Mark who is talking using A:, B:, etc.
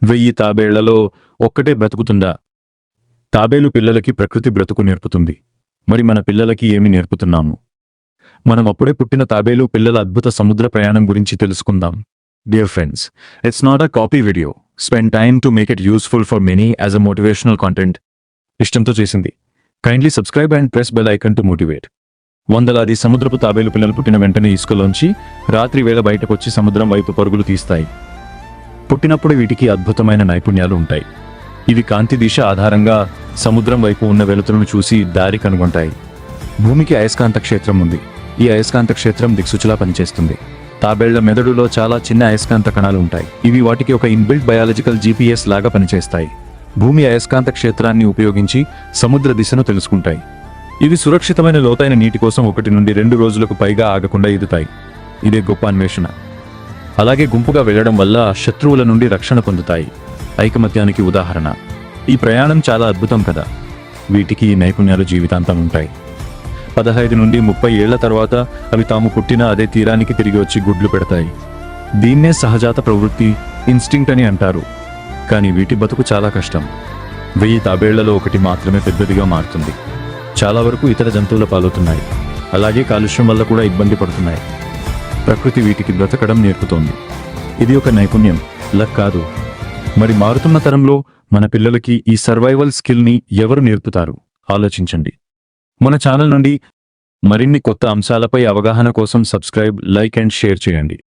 A: 1000 తాబేళ్లలో ఒక్కటే బ్రతుకుతుందా? తాబేలు పిల్లలకి ప్రకృతి బ్రతుకు నేర్పుతుంది. మరి మన పిల్లలకి ఏమి నేర్పుతున్నాము? మనం అప్పుడే పుట్టిన తాబేలు పిల్లల అద్భుత సముద్ర ప్రయాణం గురించి తెలుసుకుందాం. Dear friends, it's not a copy video. Spend time to make it useful for many as a motivational content. ఇష్టంతో చేసింది. Kindly subscribe and press bell icon to motivate. వందలాది సముద్రపు తాబేలు పిల్లలు పుట్టిన వెంటనే ఇసుకలోంచి రాత్రి వేళ బయటకొచ్చి సముద్రం వైపు పరుగులు తీస్తాయి. పుట్టినప్పుడు వీటికి అద్భుతమైన నైపుణ్యాలు ఉంటాయి. ఇవి కాంతి దిశ ఆధారంగా సముద్రం వైపు ఉన్న వెలుతురును చూసి దారి కనుగొంటాయి. భూమికి అయస్కాంత క్షేత్రం ఉంది. ఈ అయస్కాంత క్షేత్రం దిక్సూచిలా పనిచేస్తుంది. తాబేళ్ల మెదడులో చాలా చిన్న అయస్కాంత కణాలు ఉంటాయి. ఇవి వాటికి ఒక ఇన్బిల్ట్ బయాలజికల్ జీపీఎస్ లాగా పనిచేస్తాయి. భూమి అయస్కాంత క్షేత్రాన్ని ఉపయోగించి సముద్ర దిశను తెలుసుకుంటాయి. ఇవి సురక్షితమైన లోతైన నీటి కోసం 1 నుండి 2 రోజులకు పైగా ఆగకుండా ఈదుతాయి. ఇదే గొప్ప అన్వేషణ. అలాగే గుంపుగా వెళ్లడం వల్ల శత్రువుల నుండి రక్షణ పొందుతాయి. ఐకమత్యానికి ఉదాహరణ. ఈ ప్రయాణం చాలా అద్భుతం కదా. వీటికి ఈ నైపుణ్యాలు జీవితాంతం ఉంటాయి. 15 నుండి 30 ఏళ్ల తర్వాత అవి తాము పుట్టిన అదే తీరానికి తిరిగి వచ్చి గుడ్లు పెడతాయి. దీన్నే సహజాత ప్రవృత్తి, ఇన్స్టింక్ట్ అని అంటారు. కానీ వీటి బతుకు చాలా కష్టం. 1000 తాబేళ్లలో 1 మాత్రమే పెద్దదిగా మారుతుంది. చాలా వరకు ఇతర జంతువుల పాలవుతున్నాయి. అలాగే కాలుష్యం వల్ల కూడా ఇబ్బంది పడుతున్నాయి. ప్రకృతి వీటికి బ్రతకడం నేర్పుతోంది. ఇది ఒక నైపుణ్యం, లక్ కాదు. మరి మారుతున్న తరంలో మన పిల్లలకి ఈ సర్వైవల్ స్కిల్ని ఎవరు నేర్పుతారు? ఆలోచించండి. మన ఛానల్ నుండి మరిన్ని కొత్త అంశాలపై అవగాహన కోసం సబ్స్క్రైబ్, లైక్ అండ్ షేర్ చేయండి.